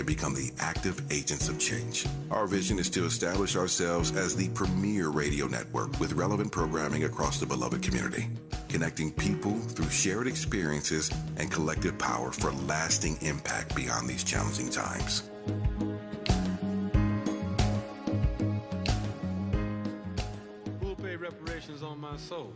can become the active agents of change. Our vision is to establish ourselves as the premier radio network with relevant programming across the beloved community, connecting people through shared experiences and collective power for lasting impact beyond these challenging times. Who'll pay reparations on my soul?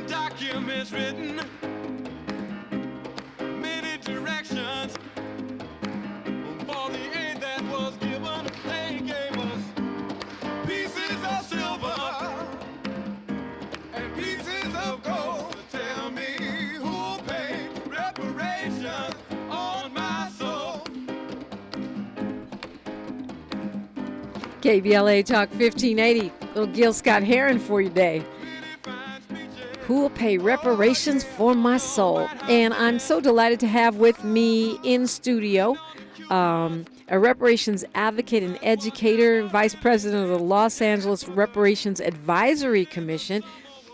Documents written, many directions for the aid that was given. They gave us pieces of silver and pieces of gold. Tell me who'll pay reparations on my soul. KBLA Talk 1580. Little Gil Scott Heron for you today. Who will pay reparations for my soul? And I'm so delighted to have with me in studio a reparations advocate and educator, vice president of the Los Angeles Reparations Advisory Commission,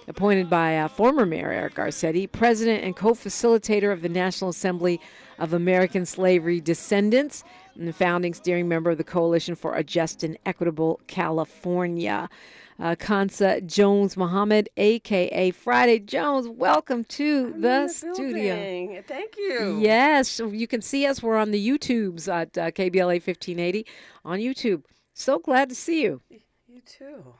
appointed by former Mayor Eric Garcetti, president and co-facilitator of the National Assembly of American Slavery Descendants, and the founding steering member of the Coalition for a Just and Equitable California. Khansa Jones-Muhammad, a.k.a. Friday Jones, welcome to the studio. Thank you. Yes, you can see us. We're on the YouTubes at KBLA 1580 on YouTube. So glad to see you. You too.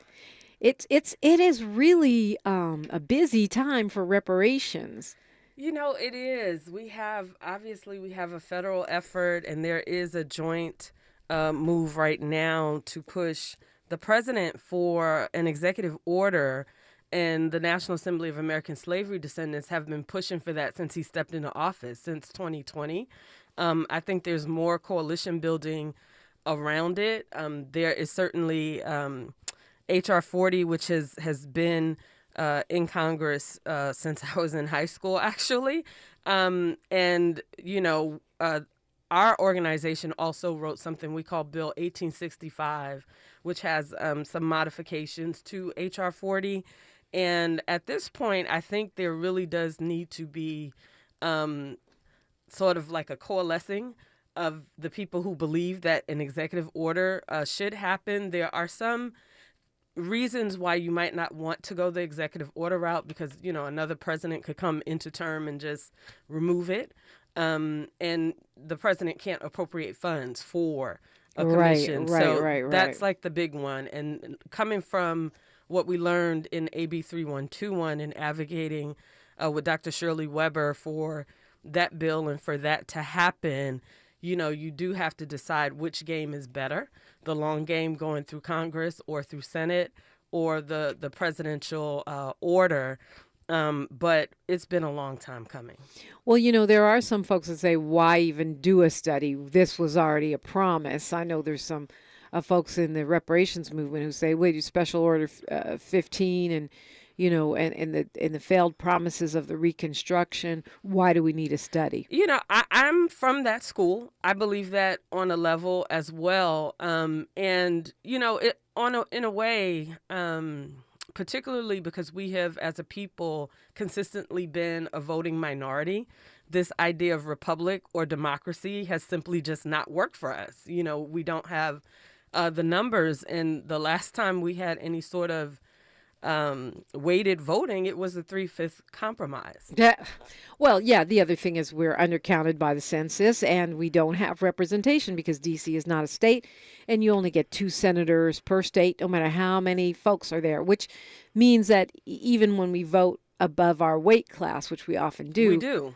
It is really a busy time for reparations. You know, it is. We have a federal effort, and there is a joint move right now to push the president for an executive order, and the National Assembly of American Slavery Descendants have been pushing for that since he stepped into office, since 2020. I think there's more coalition building around it. There is certainly HR 40, which has been in Congress since I was in high school, actually. And, you know, our organization also wrote something we call Bill 1865, which has some modifications to HR 40. And at this point, I think there really does need to be sort of like a coalescing of the people who believe that an executive order should happen. There are some reasons why you might not want to go the executive order route because, you know, another president could come into term and just remove it. And the president can't appropriate funds for a commission. Right. That's like the big one. And coming from what we learned in AB3121 and advocating with Dr. Shirley Weber for that bill and for that to happen, you know, you do have to decide which game is better, the long game going through Congress or through Senate or the presidential order. But it's been a long time coming. Well, you know, there are some folks that say, why even do a study? This was already a promise. I know there's some folks in the reparations movement who say, wait, Special Order 15 and, you know, and the failed promises of the Reconstruction. Why do we need a study? You know, I'm from that school. I believe that on a level as well. And, you know, in a way, particularly because we have, as a people, consistently been a voting minority, this idea of republic or democracy has simply just not worked for us. You know, we don't have the numbers. And the last time we had any sort of weighted voting, it was a 3/5 compromise. Yeah. Well, yeah, the other thing is we're undercounted by the census and we don't have representation because D.C. is not a state and you only get 2 senators per state, no matter how many folks are there, which means that even when we vote above our weight class, which we often do,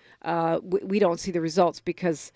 we don't see the results because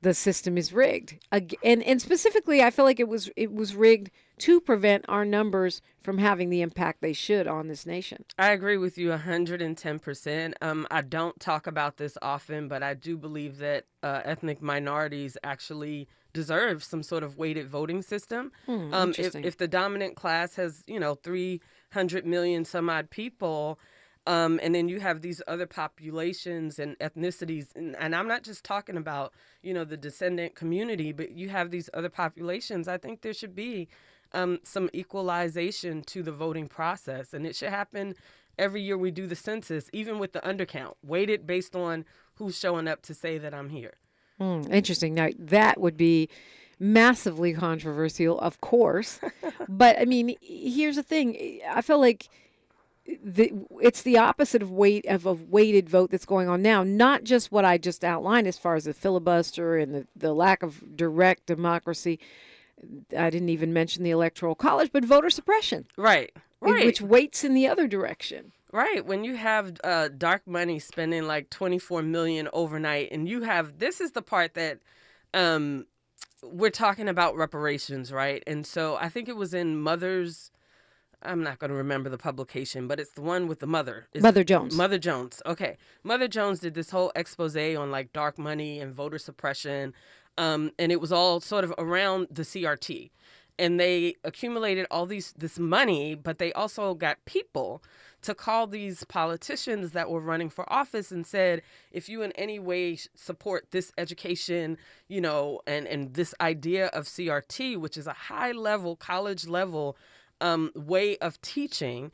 the system is rigged. And specifically, I feel like it was rigged to prevent our numbers from having the impact they should on this nation. I agree with you 110%. I don't talk about this often, but I do believe that ethnic minorities actually deserve some sort of weighted voting system. Interesting. If the dominant class has, 300 million some odd people, and then you have these other populations and ethnicities, and I'm not just talking about, the descendant community, but you have these other populations. I think there should be some equalization to the voting process, and it should happen every year we do the census, even with the undercount, weighted based on who's showing up to say that I'm here. Interesting. Now, that would be massively controversial, of course. But, I mean, here's the thing. I feel like it's the opposite of a weighted vote that's going on now. Not just what I just outlined as far as the filibuster and the lack of direct democracy. I didn't even mention the Electoral College, but voter suppression. Right. Which weights in the other direction. Right. When you have dark money spending like $24 million overnight, and this is the part that we're talking about reparations, right? And so I think it was in Mother's, I'm not going to remember the publication, but it's the one with the mother. Mother Jones. Mother Jones. Okay. Mother Jones did this whole expose on like dark money and voter suppression. And it was all sort of around the CRT. And they accumulated all this money, but they also got people to call these politicians that were running for office and said, if you in any way support this education, and this idea of CRT, which is a high level, college level way of teaching,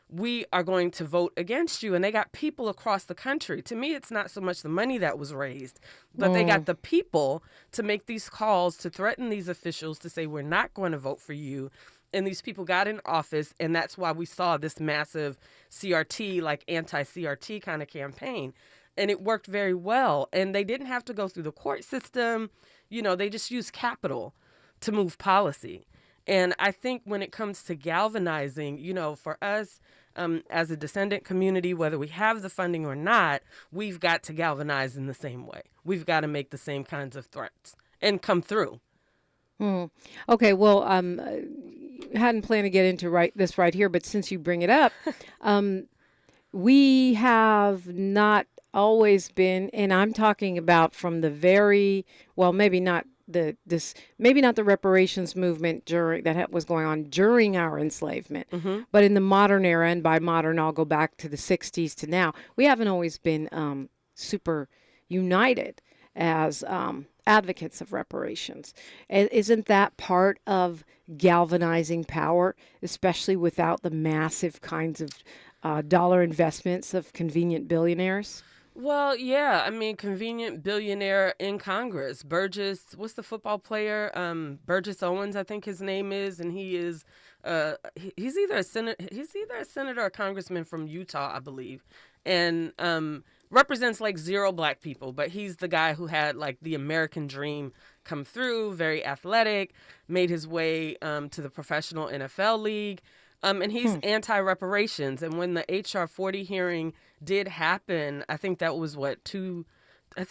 we are going to vote against you. And they got people across the country. To me, it's not so much the money that was raised, but they got the people to make these calls, to threaten these officials, to say, we're not going to vote for you. And these people got in office, and that's why we saw this massive CRT, like anti-CRT kind of campaign. And it worked very well. And they didn't have to go through the court system. They just used capital to move policy. And I think when it comes to galvanizing, for us as a descendant community, whether we have the funding or not, we've got to galvanize in the same way. We've got to make the same kinds of threats and come through. Okay, well, hadn't planned to get into this right here, but since you bring it up, we have not always been, and I'm talking about from the maybe not the reparations movement that was going on during our enslavement, but in the modern era, and by modern I'll go back to the 60s to now, we haven't always been super united as advocates of reparations. Isn't that part of galvanizing power, especially without the massive kinds of dollar investments of convenient billionaires? Well, yeah. I mean, convenient billionaire in Congress. Burgess, what's the football player? Burgess Owens, I think his name is, and he is he's either a senator or a congressman from Utah, I believe, and represents like 0 black people. But he's the guy who had like the American dream come through. Very athletic, made his way to the professional NFL league. And he's anti-reparations. And when the HR 40 hearing did happen, I think that was I think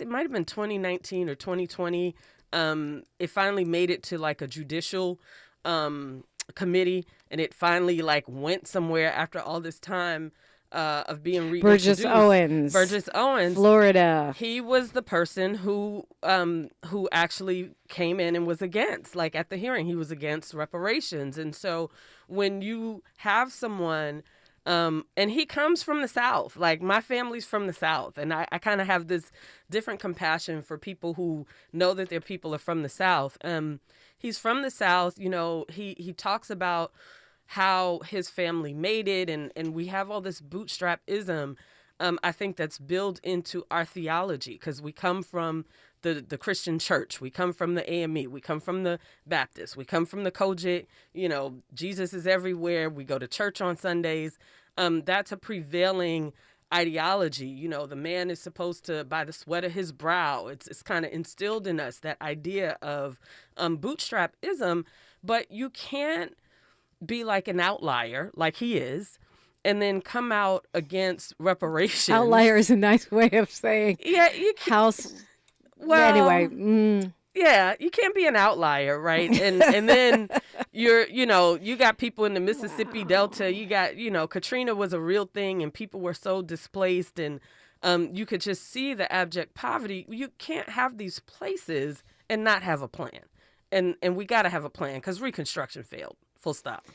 it might have been 2019 or 2020. It finally made it to like a judicial committee, and it finally like went somewhere after all this time of being reintroduced. Burgess Owens, Florida. He was the person who actually came in and was against, like at the hearing, he was against reparations. And so when you have someone, and he comes from the South, like my family's from the South, and I kind of have this different compassion for people who know that their people are from the South. He's from the South, he talks about how his family made it, and we have all this bootstrap-ism, I think that's built into our theology, because we come from the Christian church, we come from the AME, we come from the Baptist, we come from the Kojic, Jesus is everywhere, we go to church on Sundays. That's a prevailing ideology. The man is supposed to, by the sweat of his brow, it's kind of instilled in us, that idea of bootstrap-ism, but you can't be like an outlier, like he is, and then come out against reparations. Outlier is a nice way of saying. Yeah, you can't. Yeah, you can't be an outlier, right? And then you got people in the Mississippi Delta. You got, Katrina was a real thing, and people were so displaced, and you could just see the abject poverty. You can't have these places and not have a plan. And we got to have a plan because Reconstruction failed. Full stop.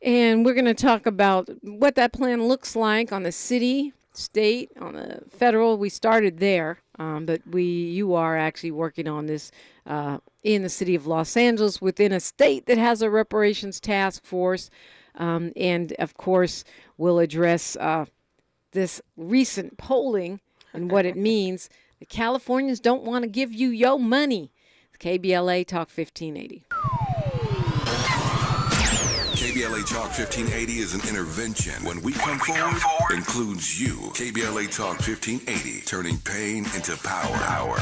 And we're going to talk about what that plan looks like on the city, state, on the federal. We started there, but you are actually working on this in the city of Los Angeles within a state that has a reparations task force. And, of course, we'll address this recent polling and what it means. The Californians don't want to give you your money. KBLA Talk 1580. KBLA Talk 1580 is an intervention. When we come forward, includes you. KBLA Talk 1580, turning pain into power.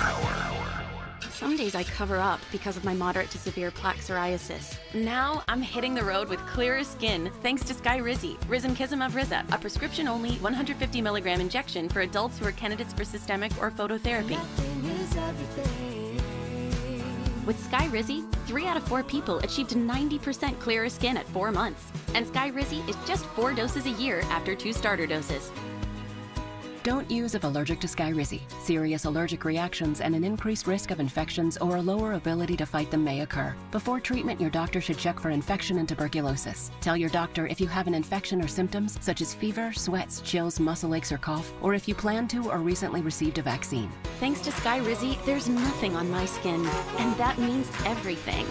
Some days I cover up because of my moderate to severe plaque psoriasis. Now I'm hitting the road with clearer skin thanks to Skyrizi, Risankizumab Riza, a prescription-only 150 milligram injection for adults who are candidates for systemic or phototherapy. With Skyrizi, 3 out of 4 people achieved 90% clearer skin at 4 months. And Skyrizi is just 4 doses a year after 2 starter doses. Don't use if allergic to Skyrizi. Serious allergic reactions and an increased risk of infections or a lower ability to fight them may occur. Before treatment, your doctor should check for infection and tuberculosis. Tell your doctor if you have an infection or symptoms such as fever, sweats, chills, muscle aches, or cough, or if you plan to or recently received a vaccine. Thanks to Skyrizi, there's nothing on my skin, and that means everything.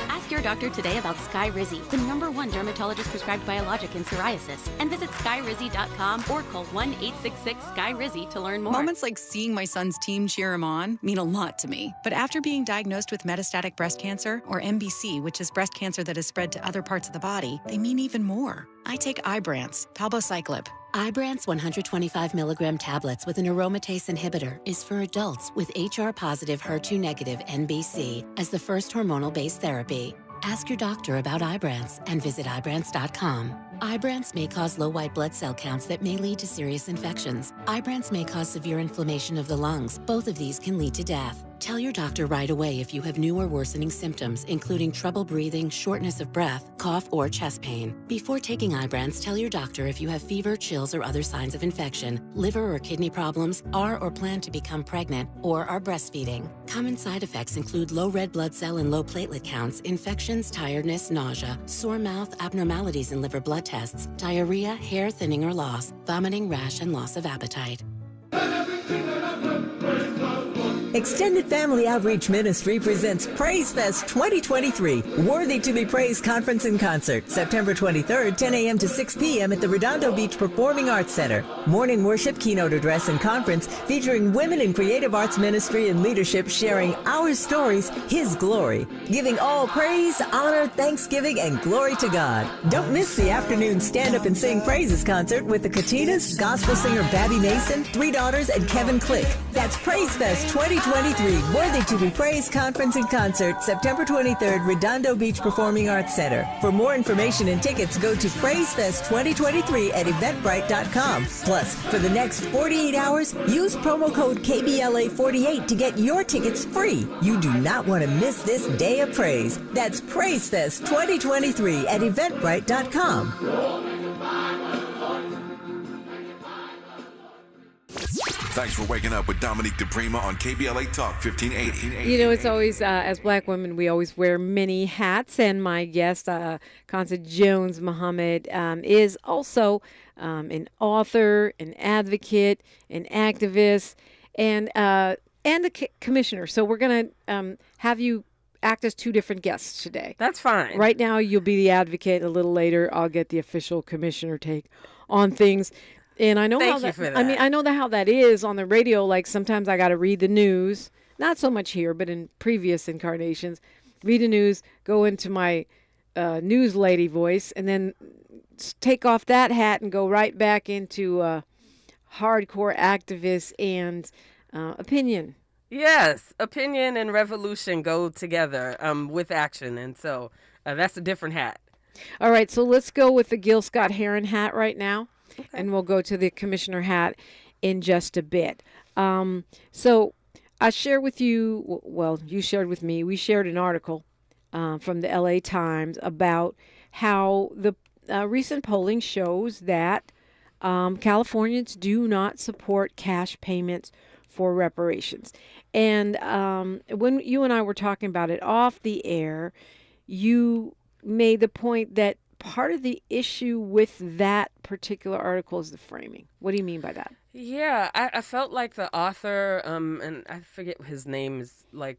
Ask your doctor today about Skyrizi, the #1 dermatologist-prescribed biologic in psoriasis, and visit skyrizi.com or call 1-866-SKYRIZI to learn more. Moments like seeing my son's team cheer him on mean a lot to me. But after being diagnosed with metastatic breast cancer, or MBC, which is breast cancer that has spread to other parts of the body, they mean even more. I take Ibrance, palbociclib. Ibrance 125 milligram tablets with an aromatase inhibitor is for adults with HR-positive, HER2-negative NBC as the first hormonal-based therapy. Ask your doctor about Ibrance and visit Ibrance.com. Ibrance may cause low white blood cell counts that may lead to serious infections. Ibrance may cause severe inflammation of the lungs. Both of these can lead to death. Tell your doctor right away if you have new or worsening symptoms, including trouble breathing, shortness of breath, cough, or chest pain. Before taking Ibrance, tell your doctor if you have fever, chills, or other signs of infection, liver or kidney problems, are or plan to become pregnant, or are breastfeeding. Common side effects include low red blood cell and low platelet counts, infections, tiredness, nausea, sore mouth, abnormalities in liver blood tests, diarrhea, hair thinning or loss, vomiting, rash, and loss of appetite. Extended Family Outreach Ministry presents Praise Fest 2023, Worthy to be Praised Conference and Concert, September 23rd, 10 a.m. to 6 p.m. at the Redondo Beach Performing Arts Center. Morning worship, keynote address, and conference featuring women in creative arts ministry and leadership sharing our stories, His glory, giving all praise, honor, thanksgiving, and glory to God. Don't miss the afternoon Stand Up and Sing Praises concert with the Katinas, gospel singer Babby Mason, 3 daughters, and Kevin Click. That's Praise Fest 2023, Worthy to be Praised Conference and Concert, September 23rd, Redondo Beach Performing Arts Center. For more information and tickets, go to PraiseFest 2023 at Eventbrite.com. Plus, for the next 48 hours, use promo code KBLA48 to get your tickets free. You do not want to miss this day of praise. That's PraiseFest 2023 at Eventbrite.com. Thanks for waking up with Dominique DePrima on KBLA Talk 1580. You know, it's always, as black women, we always wear many hats. And my guest, Khansa Jones-Muhammad, is also an author, an advocate, an activist, and a commissioner. So we're going to have you act as 2 different guests today. That's fine. Right now, you'll be the advocate. A little later, I'll get the official commissioner take on things. And I know how that, I mean, I know how that is on the radio. Like sometimes I got to read the news, not so much here, but in previous incarnations, read the news, go into my news lady voice, and then take off that hat and go right back into hardcore activist and opinion. Yes, opinion and revolution go together with action, and so that's a different hat. All right, so let's go with the Gil Scott-Heron hat right now. Okay. And we'll go to the commissioner hat in just a bit. So I share with you, well, you shared with me, we shared an article from the LA Times about how the recent polling shows that Californians do not support cash payments for reparations. And when you and I were talking about it off the air, you made the point that part of the issue with that particular article is the framing. What do you mean by that? Yeah, I felt like the author, and I forget his name is, like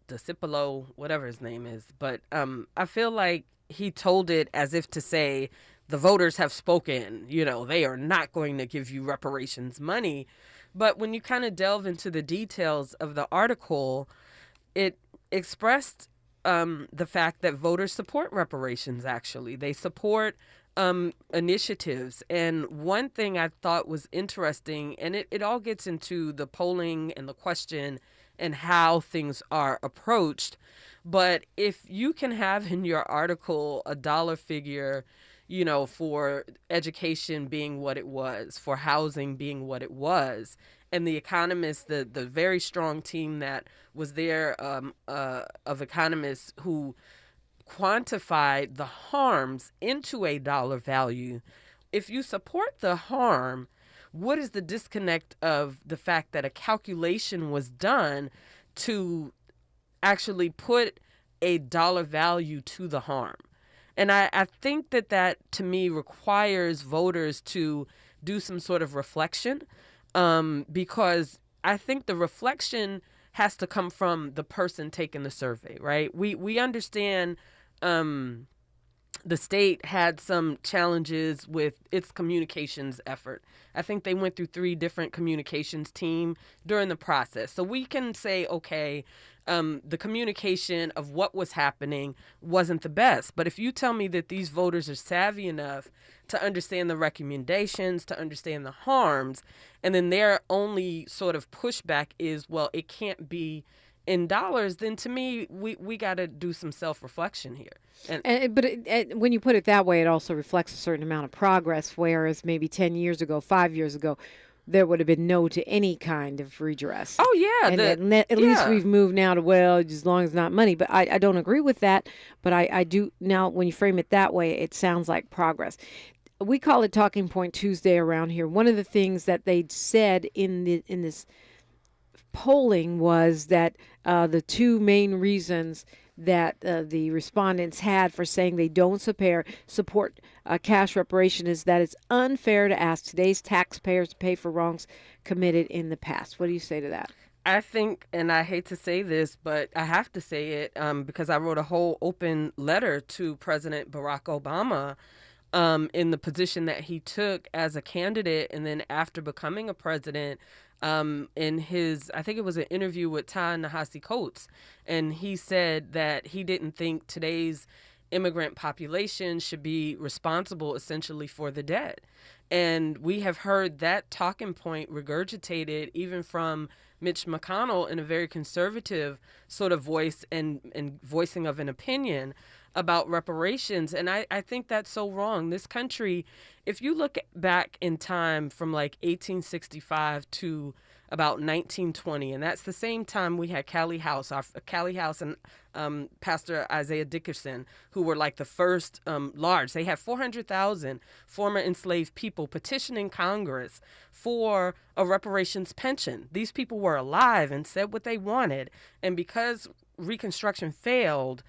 Discipolo, whatever his name is, but I feel like he told it as if to say, the voters have spoken, they are not going to give you reparations money. But when you kind of delve into the details of the article, it expressed the fact that voters support reparations, actually. They support initiatives. And one thing I thought was interesting, and it all gets into the polling and the question and how things are approached. But if you can have in your article a dollar figure, for education being what it was, for housing being what it was, and the economists, the very strong team that was there of economists who quantified the harms into a dollar value, if you support the harm, what is the disconnect of the fact that a calculation was done to actually put a dollar value to the harm? And I think that to me requires voters to do some sort of reflection, because I think the reflection has to come from the person taking the survey, right? We understand the state had some challenges with its communications effort. I think they went through 3 different communications teams during the process. So we can say, okay, the communication of what was happening wasn't the best. But if you tell me that these voters are savvy enough to understand the recommendations, to understand the harms, and then their only sort of pushback is, well, it can't be in dollars, then to me, we got to do some self-reflection here. But when you put it that way, it also reflects a certain amount of progress, whereas maybe 10 years ago, 5 years ago, there would have been no to any kind of redress. Oh, yeah. And at least we've moved now to, well, as long as it's not money. But I don't agree with that. But I do now, when you frame it that way, it sounds like progress. We call it Talking Point Tuesday around here. One of the things that they said in this polling was that the 2 main reasons that the respondents had for saying they don't support cash reparation is that it's unfair to ask today's taxpayers to pay for wrongs committed in the past. What do you say to that? I think, and I hate to say this, but I have to say it because I wrote a whole open letter to President Barack Obama in the position that he took as a candidate, and then after becoming a president, in his, I think it was an interview with Ta-Nehisi Coates, and he said that he didn't think today's immigrant population should be responsible essentially for the debt. And we have heard that talking point regurgitated even from Mitch McConnell in a very conservative sort of voice and voicing of an opinion about reparations. And I think that's so wrong. This country, if you look back in time from like 1865 to about 1920, and that's the same time we had Callie House and Pastor Isaiah Dickerson, who were like the first large. They had 400,000 former enslaved people petitioning Congress for a reparations pension. These people were alive and said what they wanted. And because Reconstruction failed,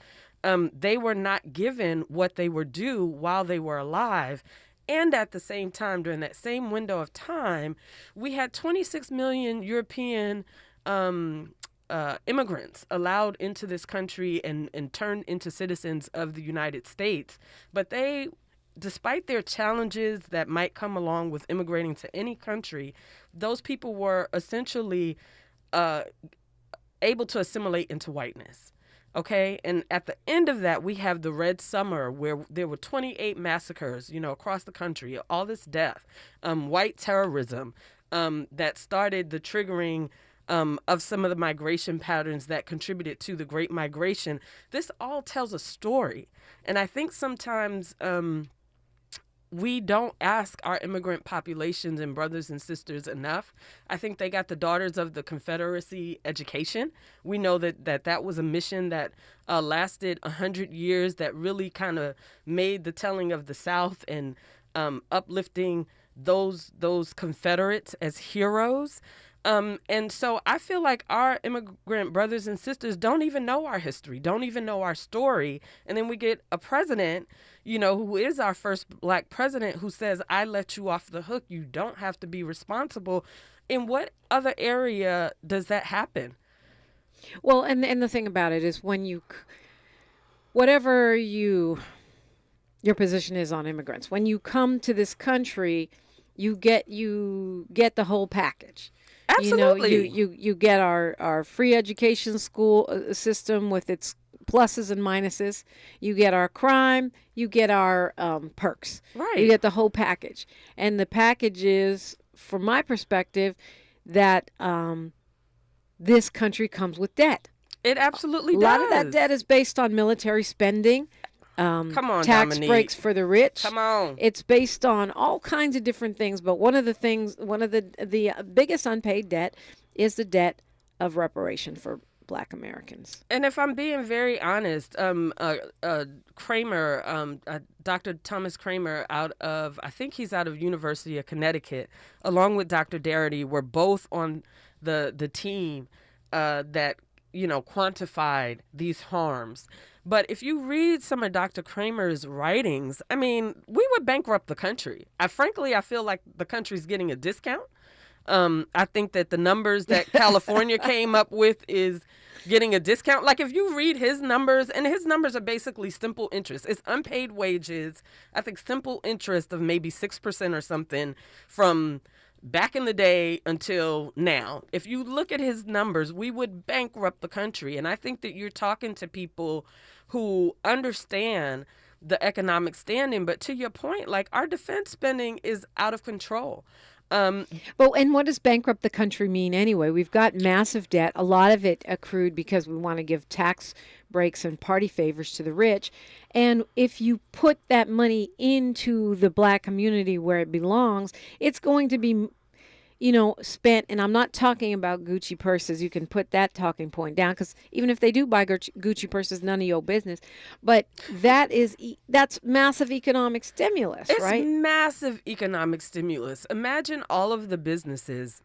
they were not given what they were due while they were alive. And at the same time, during that same window of time, we had 26 million European immigrants allowed into this country and turned into citizens of the United States. But they, despite their challenges that might come along with immigrating to any country, those people were essentially able to assimilate into whiteness. Okay, and at the end of that, we have the Red Summer, where there were 28 massacres, across the country, all this death, white terrorism that started the triggering of some of the migration patterns that contributed to the Great Migration. This all tells a story. And I think sometimes we don't ask our immigrant populations and brothers and sisters enough. I think they got the Daughters of the Confederacy education. We know that was a mission that lasted 100 years, that really kind of made the telling of the South and uplifting those Confederates as heroes. And so I feel like our immigrant brothers and sisters don't even know our history, don't even know our story. And then we get a president, who is our first Black president, who says, I let you off the hook. You don't have to be responsible. In what other area does that happen? Well, and the thing about it is whatever your position is on immigrants, when you come to this country, you get the whole package. Absolutely. You get our free education school system with its pluses and minuses. You get our crime. You get our perks. Right. You get the whole package. And the package is, from my perspective, that this country comes with debt. It absolutely does. A lot of that debt is based on military spending. Come on, tax Dominique. breaks for the rich. Come on. It's based on all kinds of different things, but one of the biggest unpaid debt is the debt of reparation for Black Americans. And if I'm being very honest, Kramer, Dr. Thomas Kramer, I think he's out of University of Connecticut, along with Dr. Darity, were both on the team that quantified these harms. But if you read some of Dr. Kramer's writings, I mean, we would bankrupt the country. I feel like the country's getting a discount. I think that the numbers that California came up with is getting a discount. Like, if you read his numbers, and his numbers are basically simple interest. It's unpaid wages. I think simple interest of maybe 6% or something from back in the day until now. If you look at his numbers, we would bankrupt the country. And I think that you're talking to people who understand the economic standing. But to your point, like, our defense spending is out of control. And what does bankrupt the country mean anyway? We've got massive debt. A lot of it accrued because we want to give tax breaks and party favors to the rich. And if you put that money into the Black community where it belongs, it's going to be, spent. And I'm not talking about Gucci purses. You can put that talking point down, because even if they do buy Gucci purses, none of your business. But that's massive economic stimulus, right? It's massive economic stimulus. Imagine all of the businesses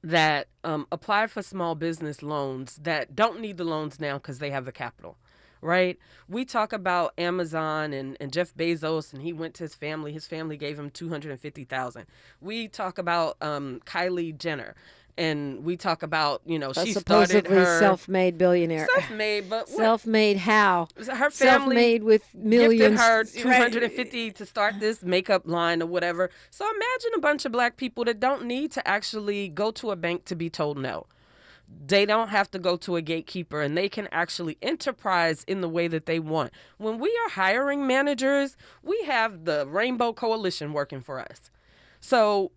that apply for small business loans that don't need the loans now because they have the capital, right? We talk about Amazon and Jeff Bezos, and he went to his family. His family gave him $250,000. We talk about Kylie Jenner. And we talk about, she started her self-made billionaire. Self-made, but what? Self-made how? Her family self-made with millions. Gifted her $250 to start this makeup line or whatever. So imagine a bunch of Black people that don't need to actually go to a bank to be told no. They don't have to go to a gatekeeper, and they can actually enterprise in the way that they want. When we are hiring managers, we have the Rainbow Coalition working for us. So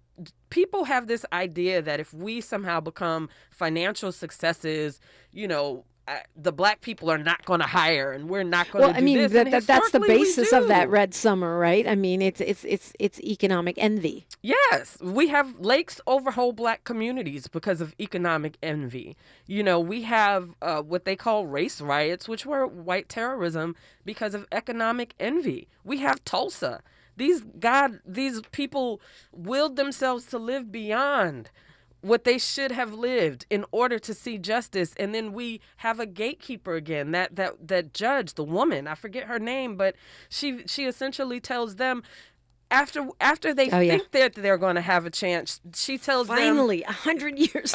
people have this idea that if we somehow become financial successes, the Black people are not going to hire, and we're not going to do this. That's the basis of that Red Summer, right? I mean, it's economic envy. Yes, we have lakes over whole Black communities because of economic envy. We have what they call race riots, which were white terrorism because of economic envy. We have Tulsa. These people willed themselves to live beyond what they should have lived in order to see justice. And then we have a gatekeeper again, that judge, the woman, I forget her name, but she essentially tells them, after they think that they're going to have a chance, she tells finally, them 100 years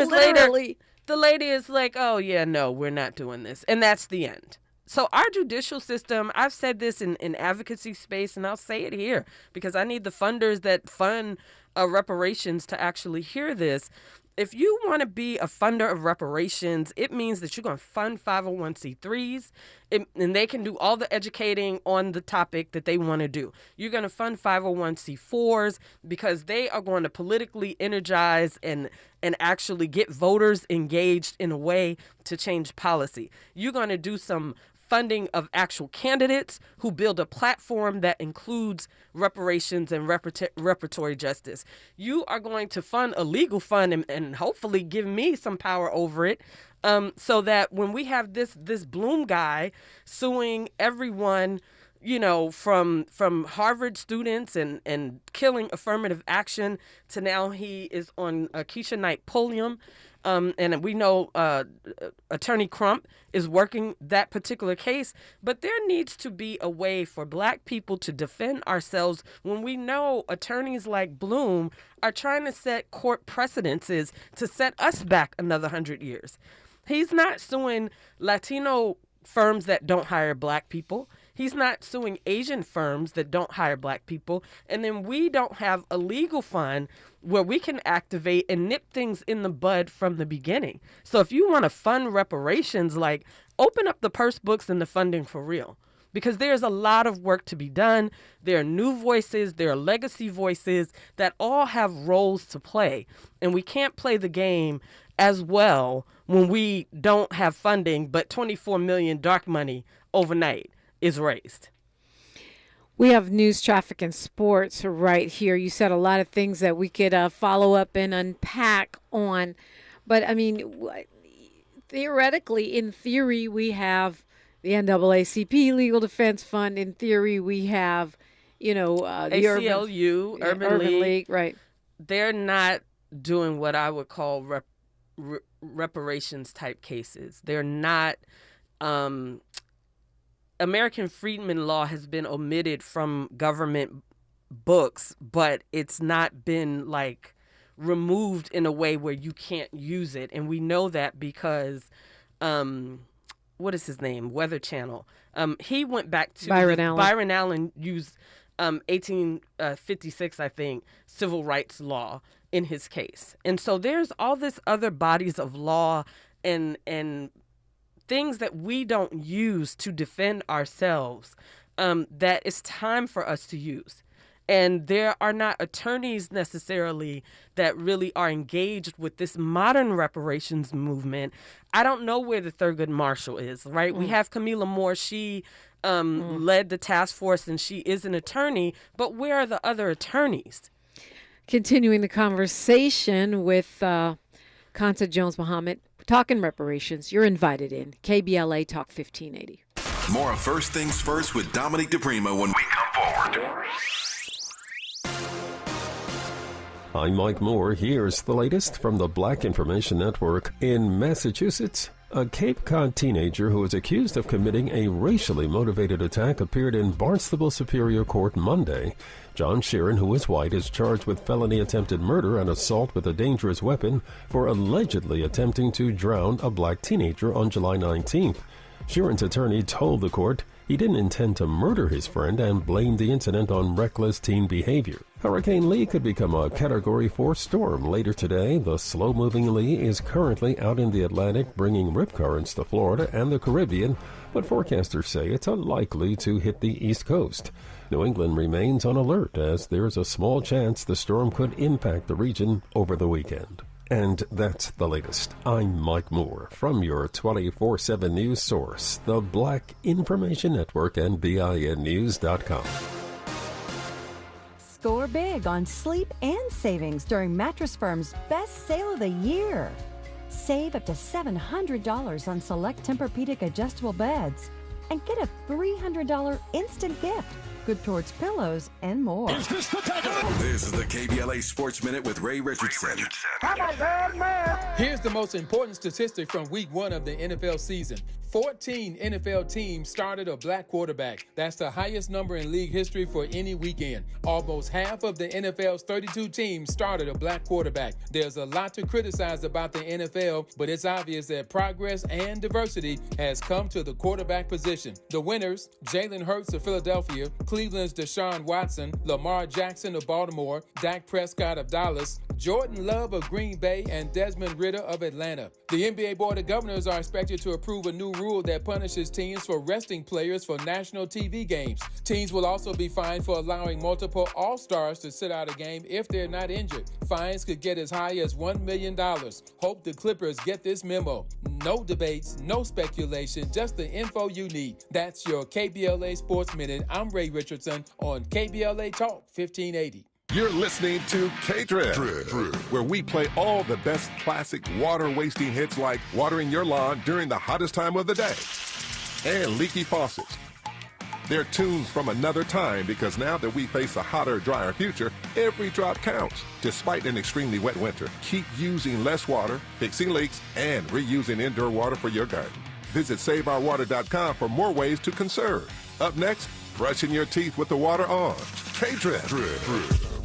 later, the lady is like, oh yeah, no, we're not doing this. And that's the end. So our judicial system, I've said this in advocacy space, and I'll say it here because I need the funders that fund reparations to actually hear this. If you want to be a funder of reparations, it means that you're going to fund 501c3s, and they can do all the educating on the topic that they want to do. You're going to fund 501c4s because they are going to politically energize and actually get voters engaged in a way to change policy. You're going to do some funding of actual candidates who build a platform that includes reparations and reparatory justice. You are going to fund a legal fund and hopefully give me some power over it, so that when we have this Bloom guy suing everyone, from Harvard students and killing affirmative action to now he is on Keisha Knight Pulliam. And we know Attorney Crump is working that particular case. But there needs to be a way for Black people to defend ourselves when we know attorneys like Bloom are trying to set court precedences to set us back another 100 years. He's not suing Latino firms that don't hire Black people. He's not suing Asian firms that don't hire Black people. And then we don't have a legal fund where we can activate and nip things in the bud from the beginning. So if you want to fund reparations, like, open up the purse books and the funding for real. Because there's a lot of work to be done. There are new voices, there are legacy voices that all have roles to play. And we can't play the game as well when we don't have funding, but $24 million dark money overnight is raised. We have news, traffic, and sports right here. You said a lot of things that we could follow up and unpack on. But, I mean, theoretically, in theory, we have the NAACP Legal Defense Fund. In theory, we have, the ACLU, Urban League. Right. They're not doing what I would call reparations type cases. They're not. American Freedmen Law has been omitted from government books, but it's not been removed in a way where you can't use it. And we know that because, what is his name? Weather Channel. He went back to Byron Allen. Byron Allen used 1856, I think, civil rights law in his case. And so there's all this other bodies of law and things that we don't use to defend ourselves that it's time for us to use. And there are not attorneys necessarily that really are engaged with this modern reparations movement. I don't know where the Thurgood Marshall is, right? We have Camila Moore. She led the task force and she is an attorney, but where are the other attorneys? Continuing the conversation with Khansa Jones-Muhammad, talking reparations. You're invited in. KBLA Talk 1580. More of First Things First with Dominique DePrima when we come forward. I'm Mike Moore. Here's the latest from the Black Information Network. In Massachusetts, a Cape Cod teenager who is accused of committing a racially motivated attack appeared in Barnstable Superior Court Monday. John Sheeran, who is white, is charged with felony attempted murder and assault with a dangerous weapon for allegedly attempting to drown a black teenager on July 19th. Sheeran's attorney told the court he didn't intend to murder his friend and blamed the incident on reckless teen behavior. Hurricane Lee could become a Category 4 storm later today. The slow-moving Lee is currently out in the Atlantic, bringing rip currents to Florida and the Caribbean, but forecasters say it's unlikely to hit the East Coast. New England remains on alert as there's a small chance the storm could impact the region over the weekend. And that's the latest. I'm Mike Moore from your 24/7 news source, the Black Information Network and BINnews.com. Score big on sleep and savings during Mattress Firm's best sale of the year. Save up to $700 on select Tempur-Pedic adjustable beds and get a $300 instant gift. Good towards pillows and more. This is the KBLA Sports Minute with Ray Richardson. Here's the most important statistic from week 1 of the NFL season. 14 NFL teams started a black quarterback. That's the highest number in league history for any weekend. Almost half of the NFL's 32 teams started a black quarterback. There's a lot to criticize about the NFL, but it's obvious that progress and diversity has come to the quarterback position. The winners, Jalen Hurts of Philadelphia, Cleveland's Deshaun Watson, Lamar Jackson of Baltimore, Dak Prescott of Dallas, Jordan Love of Green Bay, and Desmond Ridder of Atlanta. The NBA Board of Governors are expected to approve a new rule that punishes teams for resting players for national TV games. Teams will also be fined for allowing multiple All-Stars to sit out a game if they're not injured. Fines could get as high as $1 million. Hope the Clippers get this memo. No debates, no speculation, just the info you need. That's your KBLA Sports Minute. I'm Ray Richardson on KBLA Talk 1580. You're listening to K-Drip, where we play all the best classic water-wasting hits like watering your lawn during the hottest time of the day and leaky faucets. They're tunes from another time because now that we face a hotter, drier future, every drop counts. Despite an extremely wet winter, keep using less water, fixing leaks, and reusing indoor water for your garden. Visit SaveOurWater.com for more ways to conserve. Up next, brushing your teeth with the water on. K-Drip.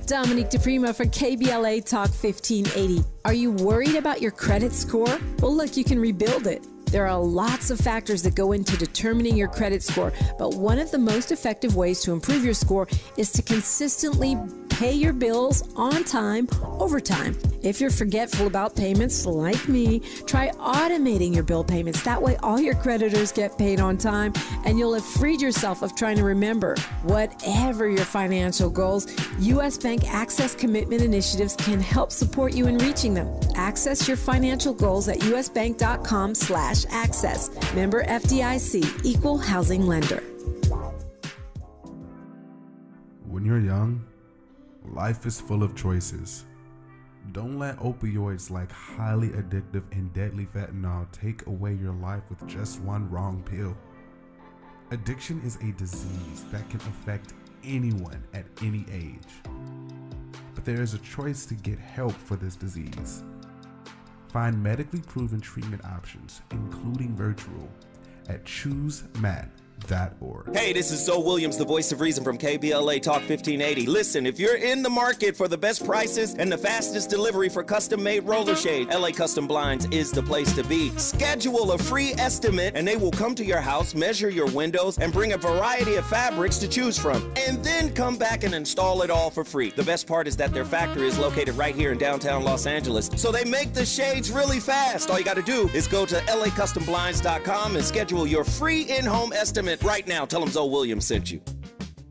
Dominique DePrima for KBLA Talk 1580. Are you worried about your credit score? Well, look, you can rebuild it. There are lots of factors that go into determining your credit score, but one of the most effective ways to improve your score is to consistently pay your bills on time, over time. If you're forgetful about payments, like me, try automating your bill payments. That way, all your creditors get paid on time, and you'll have freed yourself of trying to remember. Whatever your financial goals, U.S. Bank Access Commitment Initiatives can help support you in reaching them. Access your financial goals at usbank.com/access. Member FDIC, Equal Housing Lender. When you're young, life is full of choices. Don't let opioids like highly addictive and deadly fentanyl take away your life with just one wrong pill. Addiction is a disease that can affect anyone at any age. But there is a choice to get help for this disease. Find medically proven treatment options, including virtual, at choosemat.org. Hey, this is Zoe Williams, the voice of reason from KBLA Talk 1580. Listen, if you're in the market for the best prices and the fastest delivery for custom-made roller shade, LA Custom Blinds is the place to be. Schedule a free estimate and they will come to your house, measure your windows, and bring a variety of fabrics to choose from, and then come back and install it all for free. The best part is that their factory is located right here in downtown Los Angeles, so they make the shades really fast. All you got to do is go to lacustomblinds.com and schedule your free in-home estimate right now. Tell them Zoe Williams sent you.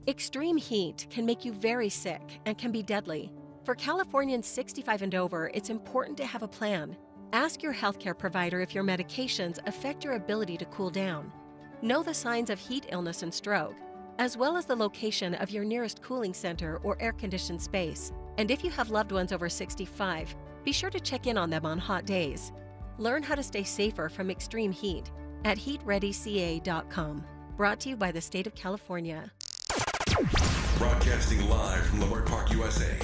Extreme heat can make you very sick and can be deadly. For Californians 65 and over, it's important to have a plan. Ask your healthcare provider if your medications affect your ability to cool down. Know the signs of heat illness and stroke, as well as the location of your nearest cooling center or air-conditioned space. And if you have loved ones over 65, be sure to check in on them on hot days. Learn how to stay safer from extreme heat at heatreadyca.com. Brought to you by the state of California. Broadcasting live from Leimert Park, USA.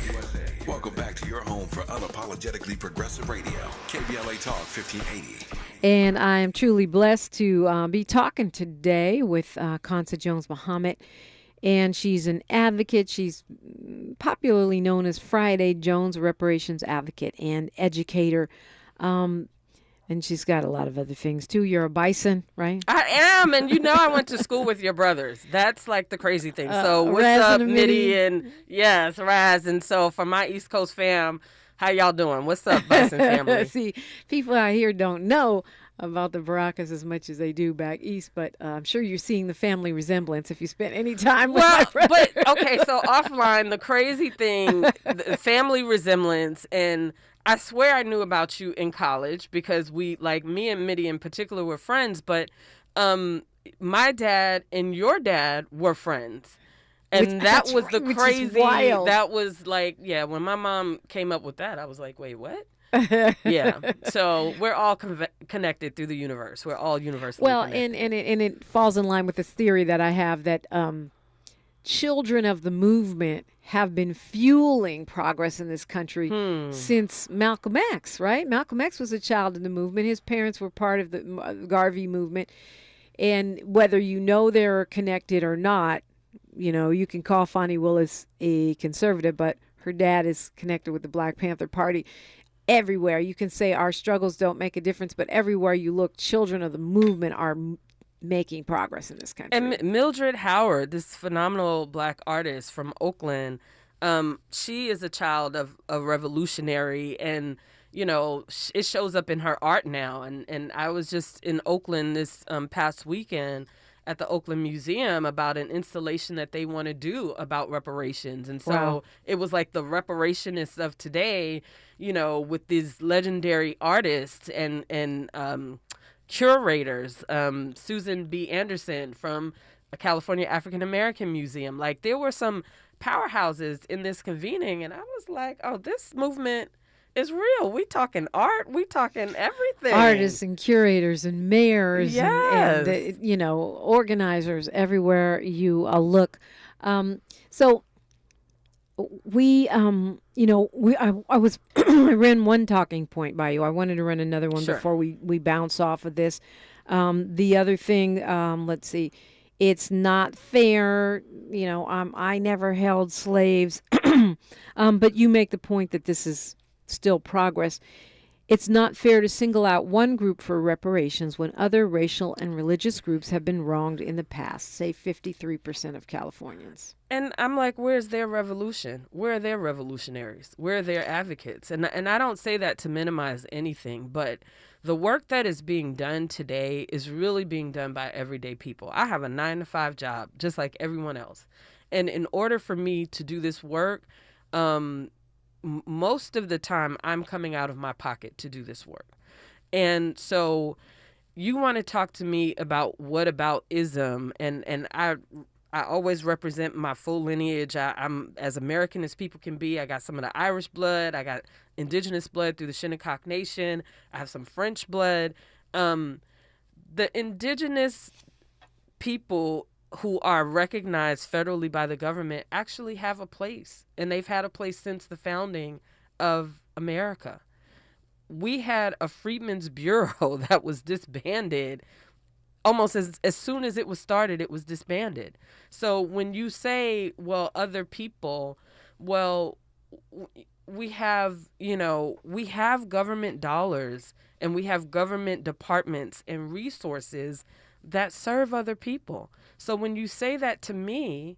Welcome back to your home for unapologetically progressive radio, KBLA Talk 1580. And I am truly blessed to be talking today with Khansa Jones-Muhammad. And she's an advocate. She's popularly known as Friday Jones, reparations advocate and educator. And she's got a lot of other things, too. You're a bison, right? I am. And you know I went to school with your brothers. That's like the crazy thing. So what's up, Mitty? And yes, Raz. And so for my East Coast fam, how y'all doing? What's up, Bison family? See, people out here don't know about the Baracas as much as they do back east, but I'm sure you're seeing the family resemblance if you spent any time with my brother. But okay, so offline, the crazy thing, the family resemblance, and I swear I knew about you in college because we, like me and Mitty in particular, were friends, but my dad and your dad were friends. And that was the crazy, that was like, yeah, when my mom came up with that, I was like, wait, what? Yeah. So we're all connected through the universe. We're all universally connected. And it falls in line with this theory that I have that children of the movement have been fueling progress in this country since Malcolm X, right? Malcolm X was a child in the movement. His parents were part of the Garvey movement. And whether you know they're connected or not, you know, you can call Fonnie Willis a conservative, but her dad is connected with the Black Panther Party. Everywhere you can say our struggles don't make a difference, but everywhere you look, children of the movement are making progress in this country. And Mildred Howard, this phenomenal Black artist from Oakland, she is a child of a revolutionary, and you know it shows up in her art now. And I was just in Oakland this past weekend at the Oakland Museum about an installation that they want to do about reparations. And so it was like the reparationists of today, you know, with these legendary artists and curators, Susan B. Anderson from a California African American Museum. Like there were some powerhouses in this convening, and I was like, oh, this movement is real. We talking art. We talking everything. Artists and curators and mayors Yes. and organizers everywhere you look. So we, I was, I ran one talking point by you. I wanted to run another one Sure. before we bounce off of this. The other thing, let's see, it's not fair. I never held slaves, but you make the point that this is still progress. It's not fair to single out one group for reparations when other racial and religious groups have been wronged in the past, say 53% of Californians. And I'm like, where's their revolution? Where are their revolutionaries? Where are their advocates? And I don't say that to minimize anything, but the work that is being done today is really being done by everyday people. I have a 9-to-5 job, just like everyone else. And in order for me to do this work, most of the time I'm coming out of my pocket to do this work. And so you want to talk to me about what about ism, and I always represent my full lineage. I'm as American as people can be. I got some of the Irish blood. I got indigenous blood through the Shinnecock Nation. I have some French blood. The indigenous people who are recognized federally by the government actually have a place, and they've had a place since the founding of America. We had a Freedmen's Bureau that was disbanded almost as soon as it was started. It was disbanded. So when you say, well, other people, well, we have government dollars and we have government departments and resources that serve other people. So when you say that to me,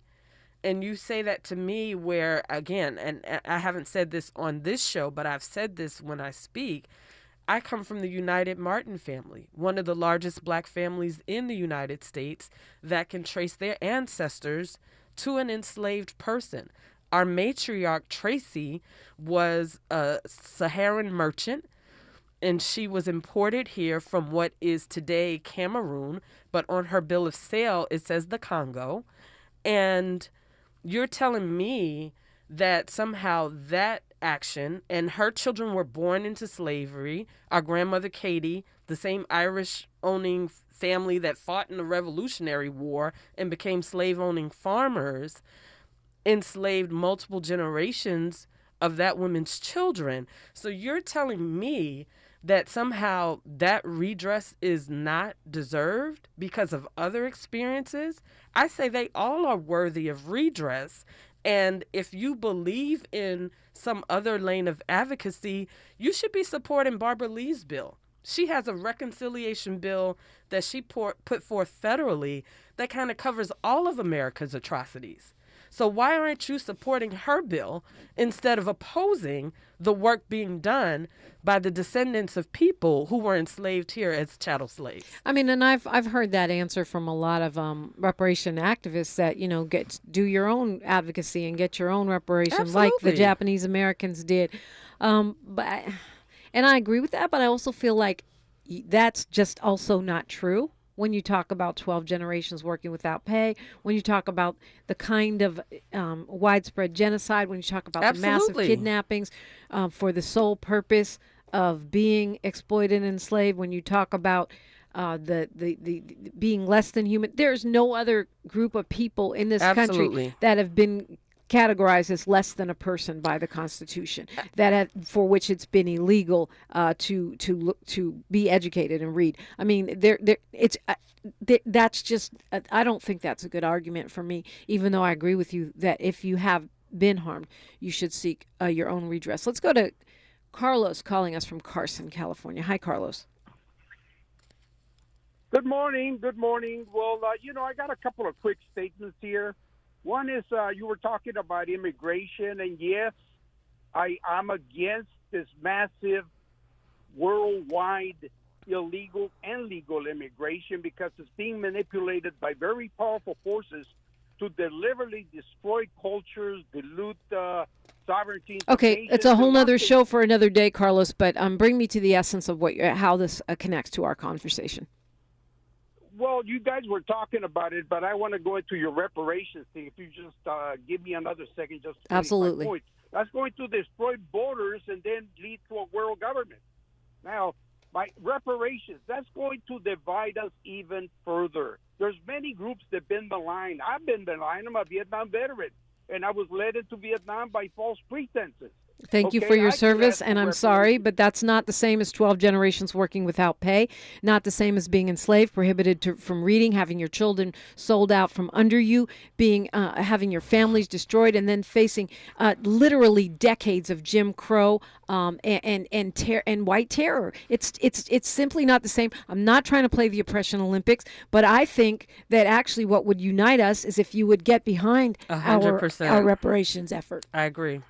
and you say that to me where, again, and I haven't said this on this show, but I've said this when I speak, I come from the United Martin family, one of the largest black families in the United States that can trace their ancestors to an enslaved person. Our matriarch, Tracy, was a Saharan merchant, and she was imported here from what is today Cameroon, but on her bill of sale, it says the Congo. And you're telling me that somehow that action, and her children were born into slavery. Our grandmother, Katie, the same Irish-owning family that fought in the Revolutionary War and became slave-owning farmers, enslaved multiple generations of that woman's children. So you're telling me that somehow that redress is not deserved because of other experiences? I say they all are worthy of redress. And if you believe in some other lane of advocacy, you should be supporting Barbara Lee's bill. She has a reconciliation bill that she put forth federally that kind of covers all of America's atrocities. So why aren't you supporting her bill instead of opposing the work being done by the descendants of people who were enslaved here as chattel slaves? I mean, and I've heard that answer from a lot of reparation activists that, do your own advocacy and get your own reparation. Absolutely. Like the Japanese Americans did. And I agree with that, but I also feel like that's just also not true. When you talk about 12 generations working without pay, when you talk about the kind of widespread genocide, when you talk about the massive kidnappings for the sole purpose of being exploited and enslaved, when you talk about the being less than human, there's no other group of people in this country that have been categorized as less than a person by the Constitution, for which it's been illegal to be educated and read. I mean, that's just I don't think that's a good argument for me. Even though I agree with you that if you have been harmed, you should seek your own redress. Let's go to Carlos calling us from Carson, California. Hi, Carlos. Good morning. Good morning. Well, I got a couple of quick statements here. One is you were talking about immigration, and yes, I'm against this massive worldwide illegal and legal immigration because it's being manipulated by very powerful forces to deliberately destroy cultures, dilute sovereignty. Okay, it's a whole nother show for another day, Carlos, but bring me to the essence of how this connects to our conversation. Well, you guys were talking about it, but I want to go into your reparations thing. If you just give me another second, just to absolutely. My point. That's going to destroy borders and then lead to a world government. Now, by reparations, that's going to divide us even further. There's many groups that have been maligned. I've been maligned. I'm a Vietnam veteran, and I was led into Vietnam by false pretenses. Thank you for your service, and I'm sorry, but that's not the same as 12 generations working without pay, not the same as being enslaved, prohibited from reading, having your children sold out from under you, being having your families destroyed, and then facing literally decades of Jim Crow and white terror. It's simply not the same. I'm not trying to play the oppression Olympics, but I think that actually what would unite us is if you would get behind 100%. our reparations effort. I agree.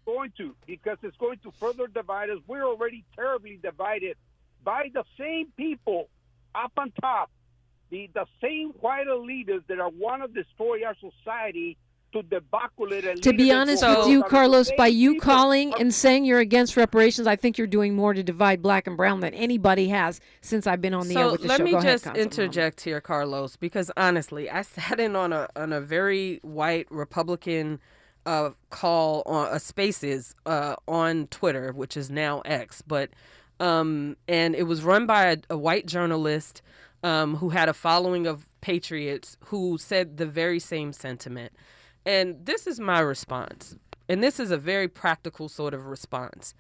Going to, because it's going to further divide us. We're already terribly divided by the same people up on top, the same white elitists that are want to destroy our society to debacle it. And to be honest with you, Carlos, by you calling and saying you're against reparations, I think you're doing more to divide black and brown than anybody has since I've been on the air with the show. So let me Go just ahead, interject here, Carlos, because honestly, I sat in on a very white Republican call on Spaces on Twitter, which is now X, but and it was run by a white journalist who had a following of patriots who said the very same sentiment. And this is my response, and this is a very practical sort of response.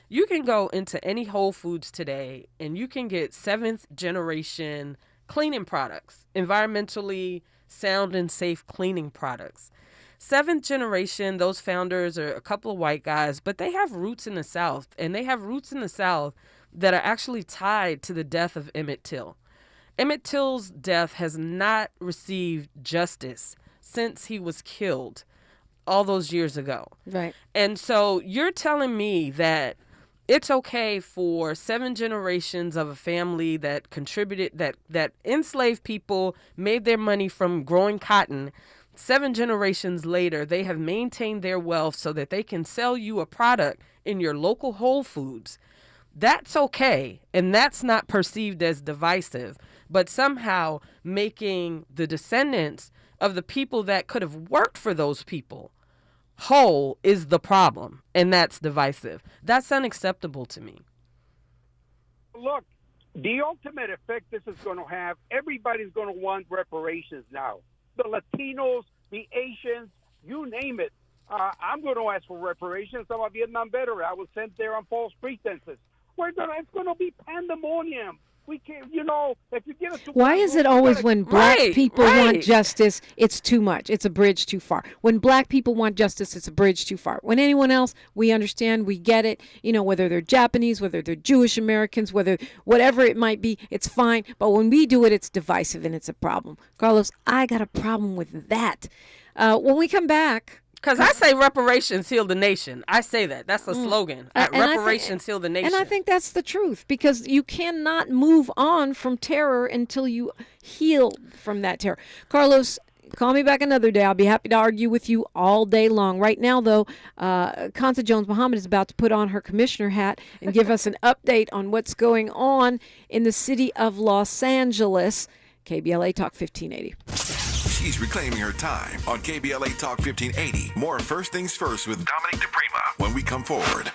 You can go into any Whole Foods today and you can get 7th generation cleaning products, environmentally sound and safe cleaning products. 7th generation, those founders are a couple of white guys, but they have roots in the South, and they have roots in the South that are actually tied to the death of Emmett Till. Emmett Till's death has not received justice since he was killed all those years ago. Right. And so you're telling me that it's okay for 7 generations of a family that contributed, that enslaved people, made their money from growing cotton. 7 generations later, they have maintained their wealth so that they can sell you a product in your local Whole Foods. That's okay, and that's not perceived as divisive, but somehow making the descendants of the people that could have worked for those people whole is the problem, and that's divisive. That's unacceptable to me. Look, the ultimate effect this is going to have, everybody's going to want reparations now. The Latinos, the Asians, you name it. I'm going to ask for reparations. I'm a Vietnam veteran. I was sent there on false pretenses. It's going to be pandemonium. We can't, if you get us to why is it always when black people want justice, it's too much? It's a bridge too far. When black people want justice, it's a bridge too far. When anyone else, we understand, we get it, whether they're Japanese, whether they're Jewish Americans, whatever it might be, it's fine. But when we do it, it's divisive and it's a problem. Carlos, I got a problem with that. When we come back, because I say reparations heal the nation. I say that. That's a slogan. Reparations heal the nation. And I think that's the truth, because you cannot move on from terror until you heal from that terror. Carlos, call me back another day. I'll be happy to argue with you all day long. Right now, though, Khansa Jones-Muhammad is about to put on her commissioner hat and give us an update on what's going on in the city of Los Angeles. KBLA Talk 1580. She's reclaiming her time on KBLA Talk 1580. More First Things First with Dominic DePrima when we come forward.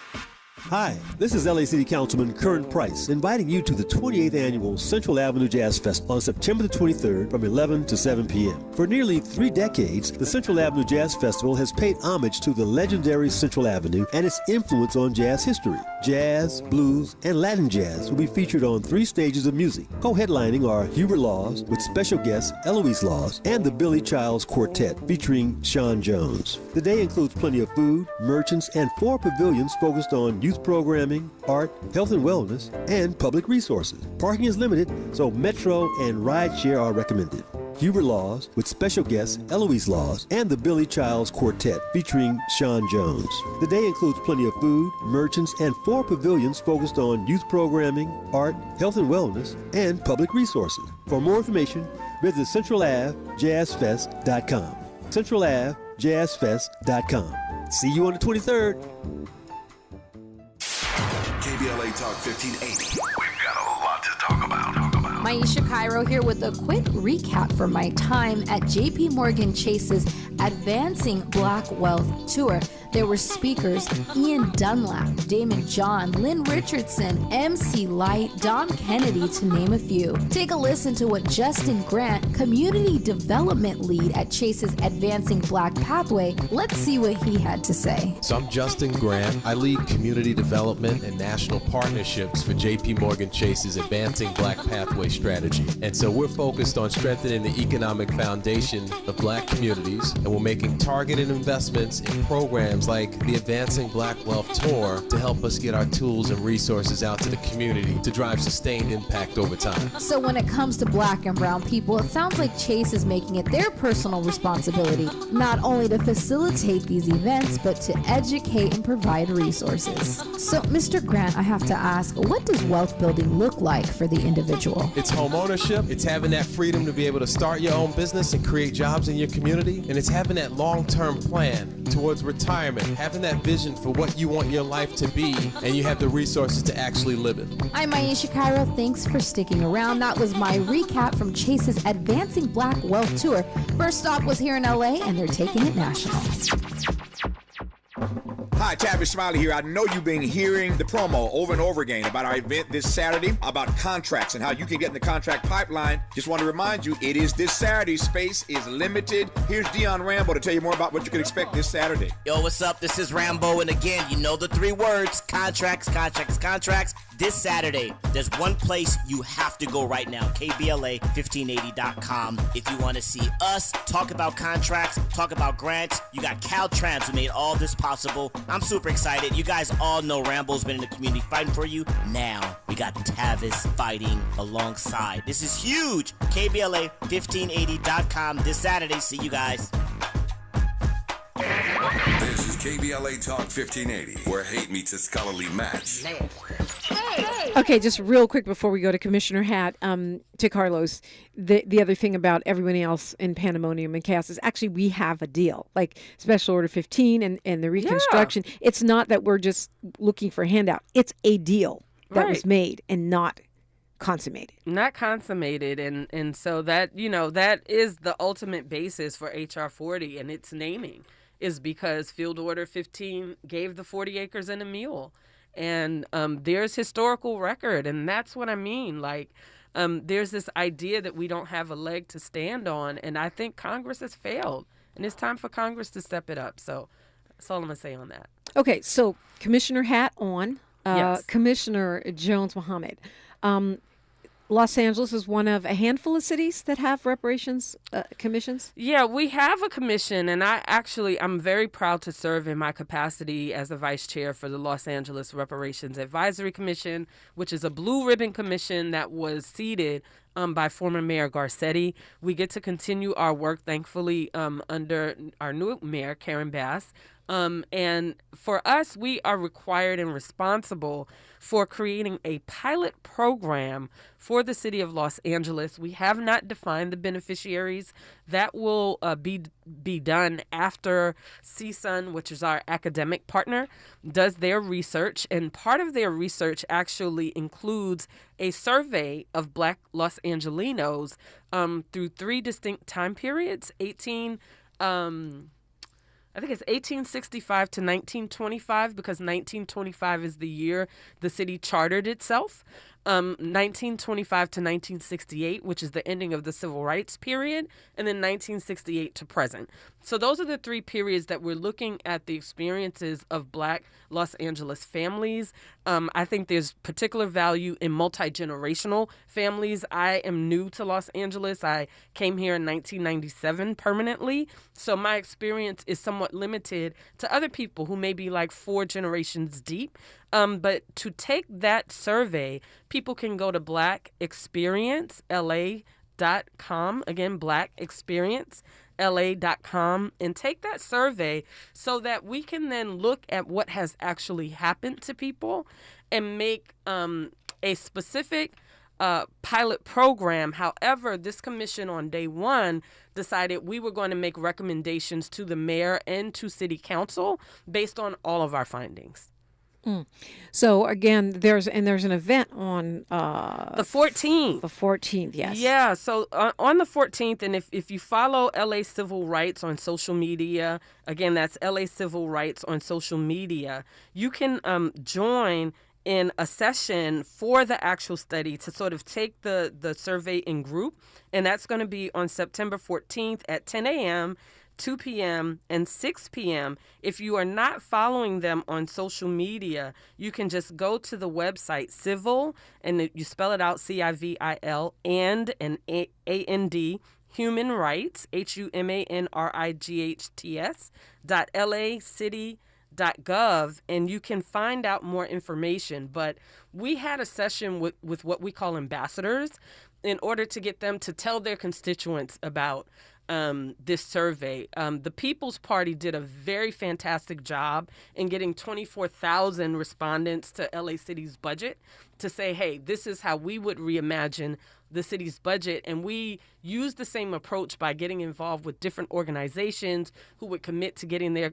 Hi, this is LA City Councilman Curran Price, inviting you to the 28th Annual Central Avenue Jazz Fest on September the 23rd from 11 to 7 p.m. For nearly 3 decades, the Central Avenue Jazz Festival has paid homage to the legendary Central Avenue and its influence on jazz history. Jazz, blues, and Latin jazz will be featured on 3 stages of music. Co-headlining are Hubert Laws with special guest Eloise Laws and the Billy Childs Quartet featuring Sean Jones. The day includes plenty of food, merchants, and 4 pavilions focused on youth programming, art, health and wellness, and public resources. Parking is limited, so Metro and rideshare are recommended. Hubert Laws with special guests Eloise Laws and the Billy Childs Quartet featuring Sean Jones. The day includes plenty of food, merchants, and 4 pavilions focused on youth programming, art, health and wellness, and public resources. For more information, visit CentralAveJazzFest.com. CentralAveJazzFest.com. See you on the 23rd. KBLA Talk 1580. We've got a lot to talk about. Maisha Cairo here with a quick recap for my time at JP Morgan Chase's Advancing Black Wealth Tour. There were speakers Ian Dunlap, Damon John, Lynn Richardson, MC Light, Don Kennedy, to name a few. Take a listen to what Justin Grant, Community Development Lead at Chase's Advancing Black Pathway, let's see what he had to say. So I'm Justin Grant. I lead community development and national partnerships for JP Morgan Chase's Advancing Black Pathway strategy. And so we're focused on strengthening the economic foundation of black communities, and we're making targeted investments in programs like the Advancing Black Wealth Tour to help us get our tools and resources out to the community to drive sustained impact over time. So when it comes to black and brown people, it sounds like Chase is making it their personal responsibility not only to facilitate these events, but to educate and provide resources. So, Mr. Grant, I have to ask, what does wealth building look like for the individual? It's home ownership. It's having that freedom to be able to start your own business and create jobs in your community. And it's having that long-term plan towards retirement, having that vision for what you want your life to be, and you have the resources to actually live it. I'm Maisha Cairo. Thanks for sticking around. That was my recap from Chase's Advancing Black Wealth Tour. First stop was here in LA, and they're taking it national. Hi, Tavis Smiley here. I know you've been hearing the promo over and over again about our event this Saturday, about contracts and how you can get in the contract pipeline. Just want to remind you, it is this Saturday. Space is limited. Here's Dion Rambo to tell you more about what you can expect this Saturday. Yo, what's up? This is Rambo, and again, you know the three words, contracts, contracts, contracts. This Saturday, there's one place you have to go right now, KBLA1580.com. If you want to see us talk about contracts, talk about grants, you got Caltrans who made all this possible. I'm super excited. You guys all know Rambo's been in the community fighting for you. Now, we got Tavis fighting alongside. This is huge. KBLA1580.com this Saturday. See you guys. This is KBLA Talk 1580, where hate meets a scholarly match. Okay, just real quick before we go to Commissioner Hat, to Carlos, the other thing about everyone else in Pandemonium and Chaos is actually we have a deal, like Special Order 15 and the reconstruction. Yeah. It's not that we're just looking for a handout. It's a deal that was made and not consummated. Not consummated. And so that, that is the ultimate basis for HR 40 and its naming is because Field Order 15 gave the 40 acres and a mule. And there's historical record, and that's what I mean. Like, there's this idea that we don't have a leg to stand on, and I think Congress has failed, and it's time for Congress to step it up. So that's all I'm going to say on that. Okay, so Commissioner Hat on. Yes. Commissioner Jones-Muhammad. Los Angeles is one of a handful of cities that have reparations commissions? Yeah, we have a commission, and I'm very proud to serve in my capacity as the vice chair for the Los Angeles Reparations Advisory Commission, which is a blue ribbon commission that was seeded by former Mayor Garcetti. We get to continue our work, thankfully, under our new mayor, Karen Bass. And for us, we are required and responsible for creating a pilot program for the city of Los Angeles. We have not defined the beneficiaries. That will be done after CSUN, which is our academic partner, does their research. And part of their research actually includes a survey of Black Los Angelinos through 3 distinct time periods, I think it's 1865 to 1925 because 1925 is the year the city chartered itself. 1925 to 1968, which is the ending of the civil rights period, and then 1968 to present. So those are the 3 periods that we're looking at the experiences of Black Los Angeles families. I think there's particular value in multi-generational families. I am new to Los Angeles. I came here in 1997 permanently. So my experience is somewhat limited to other people who may be like 4 generations deep. But to take that survey, people can go to blackexperiencela.com. Again, blackexperiencela.com and take that survey so that we can then look at what has actually happened to people and make a specific pilot program. However, this commission on day one decided we were going to make recommendations to the mayor and to city council based on all of our findings. So again, there's an event on the 14th. The 14th, yes. Yeah. So on the 14th, and if you follow LA Civil Rights on social media, again, that's LA Civil Rights on social media, you can join in a session for the actual study to sort of take the survey in group, and that's going to be on September 14th at 10 a.m., 2 p.m., and 6 p.m. If you are not following them on social media, you can just go to the website Civil, and you spell it out CIVIL, and AND, Human Rights, HUMANRIGHTS, .LAcity.gov, and you can find out more information. But we had a session with what we call ambassadors in order to get them to tell their constituents about this survey. The People's Party did a very fantastic job in getting 24,000 respondents to LA City's budget to say, hey, this is how we would reimagine the city's budget. And we used the same approach by getting involved with different organizations who would commit to getting their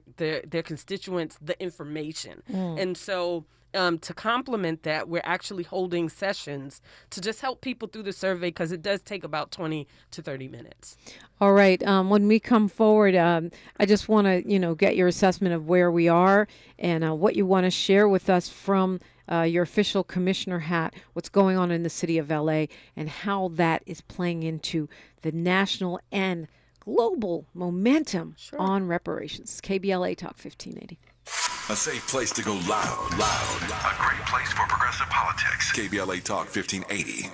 constituents the information. And so to complement that, we're actually holding sessions to just help people through the survey, because it does take about 20 to 30 minutes. All right. When we come forward, I just want to, get your assessment of where we are and what you want to share with us from your official commissioner hat, what's going on in the city of LA, and how that is playing into the national and global momentum on reparations. KBLA Talk 1580. A safe place to go loud. A great place for progressive politics. KBLA Talk 1580.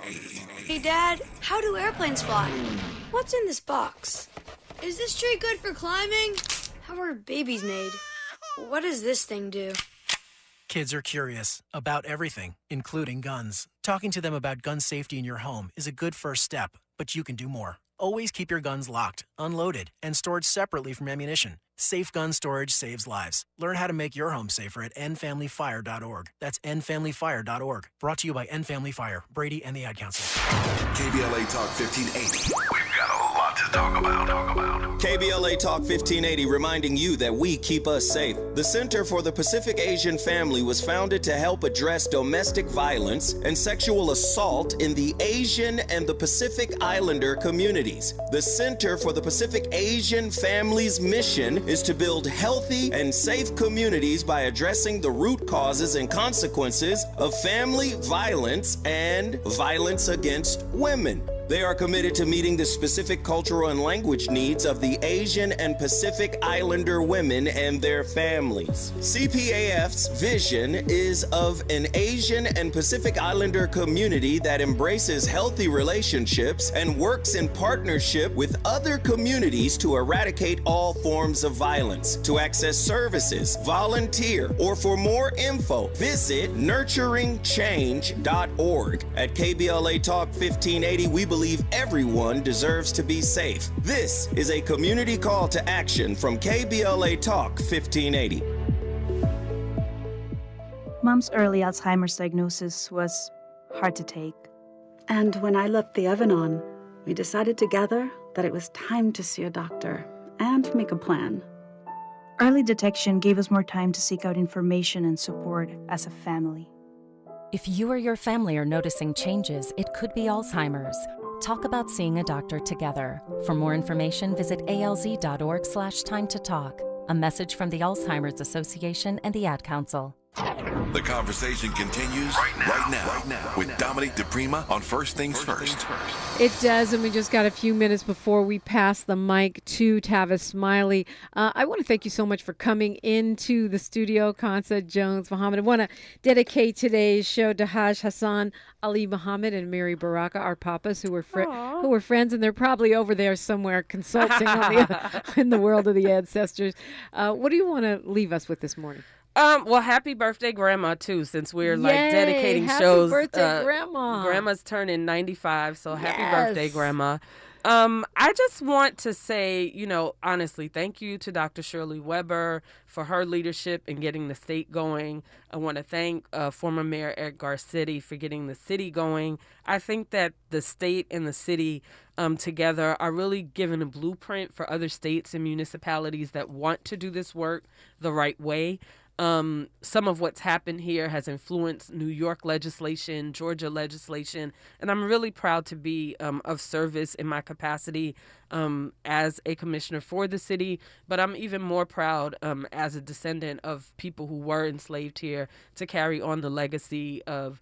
Hey, Dad, how do airplanes fly? What's in this box? Is this tree good for climbing? How are babies made? What does this thing do? Kids are curious about everything, including guns. Talking to them about gun safety in your home is a good first step, but you can do more. Always keep your guns locked, unloaded, and stored separately from ammunition. Safe gun storage saves lives. Learn how to make your home safer at endfamilyfire.org. That's endfamilyfire.org. Brought to you by End Family Fire, Brady, and the Ad Council. KBLA Talk 1580. We've got a lot to talk about. KBLA Talk 1580 reminding you that we keep us safe. The Center for the Pacific Asian Family was founded to help address domestic violence and sexual assault in the Asian and the Pacific Islander communities. The Center for the Pacific Asian Family's mission is to build healthy and safe communities by addressing the root causes and consequences of family violence and violence against women. They are committed to meeting the specific cultural and language needs of the Asian and Pacific Islander women and their families. CPAF's vision is of an Asian and Pacific Islander community that embraces healthy relationships and works in partnership with other communities to eradicate all forms of violence. To access services, volunteer, or for more info, visit nurturingchange.org. At KBLA Talk 1580, we believe everyone deserves to be safe. This is a community call to action from KBLA Talk 1580. Mom's early Alzheimer's diagnosis was hard to take. And when I left the oven on, we decided together that it was time to see a doctor and make a plan. Early detection gave us more time to seek out information and support as a family. If you or your family are noticing changes, it could be Alzheimer's. Talk about seeing a doctor together. For more information, visit alz.org/time to talk. A message from the Alzheimer's Association and the Ad Council. The conversation continues right now with Dominique DePrima on First Things First. It does, and we just got a few minutes before we pass the mic to Tavis Smiley. I want to thank you so much for coming into the studio, Khansa Jones-Muhammad. I want to dedicate today's show to Haj Hassan Ali Muhammad and Mary Baraka, our papas, who were friends, and they're probably over there somewhere consulting in the world of the ancestors. What do you want to leave us with this morning? Well, happy birthday, Grandma, too, since we're dedicating happy shows. Happy birthday, Grandma. Grandma's turning 95, so happy birthday, Grandma. I just want to say, honestly, thank you to Dr. Shirley Weber for her leadership in getting the state going. I want to thank former Mayor Eric Garcetti for getting the city going. I think that the state and the city together are really giving a blueprint for other states and municipalities that want to do this work the right way. Some of what's happened here has influenced New York legislation, Georgia legislation, and I'm really proud to be of service in my capacity as a commissioner for the city. But I'm even more proud as a descendant of people who were enslaved here to carry on the legacy of,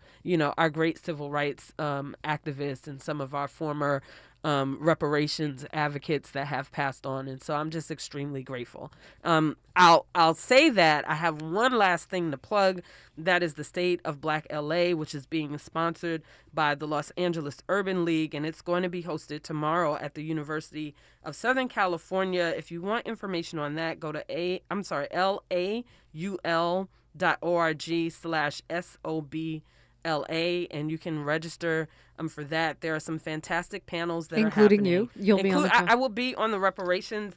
our great civil rights activists and some of our former reparations advocates that have passed on. And so I'm just extremely grateful. I'll say that I have one last thing to plug. That is the State of Black LA, which is being sponsored by the Los Angeles Urban League, and it's going to be hosted tomorrow at the University of Southern California. If you want information on that, go to laul.org/SOBLA, and you can register for that. There are some fantastic panels that including are happening. You'll be on the I will be on the reparations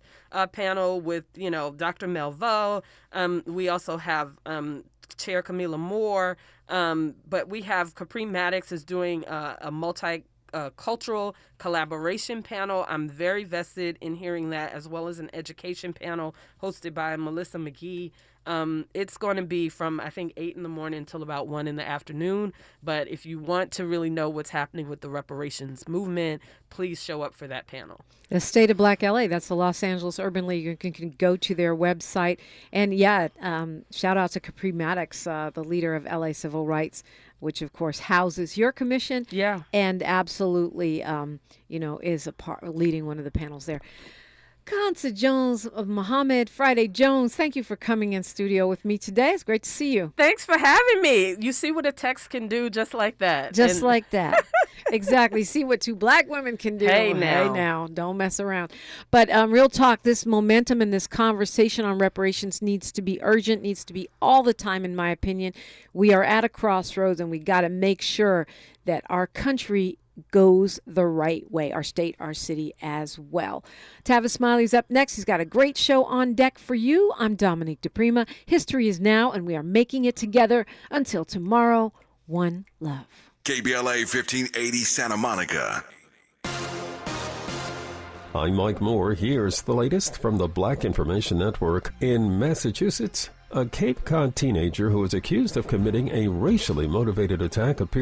panel with, Dr. Melville. We also have Chair Camila Moore, but we have Capri Maddox is doing a multi-cultural collaboration panel. I'm very vested in hearing that, as well as an education panel hosted by Melissa McGee. It's going to be from, I think, 8 in the morning until about 1 in the afternoon. But if you want to really know what's happening with the reparations movement, please show up for that panel. The State of Black LA, that's the Los Angeles Urban League. You can go to their website. And shout out to Capri Maddox, the leader of LA Civil Rights, which of course houses your commission. Yeah. And absolutely, is leading one of the panels there. Khansa Jones-Muhammad, Friday Jones, thank you for coming in studio with me today. It's great to see you. Thanks for having me. You see what a text can do just like that. Like that. Exactly. See what two black women can do. Hey now. Hey now. Don't mess around. But real talk, this momentum and this conversation on reparations needs to be urgent, needs to be all the time, in my opinion. We are at a crossroads, and we got to make sure that our country goes the right way, our state, our city as well. Tavis Smiley's up next. He's got a great show on deck for you. I'm Dominique DePrima. History is now, and we are making it together. Until tomorrow, one love. KBLA 1580 Santa Monica. I'm Mike Moore. Here's the latest from the Black Information Network. In Massachusetts, a Cape Cod teenager who was accused of committing a racially motivated attack appeared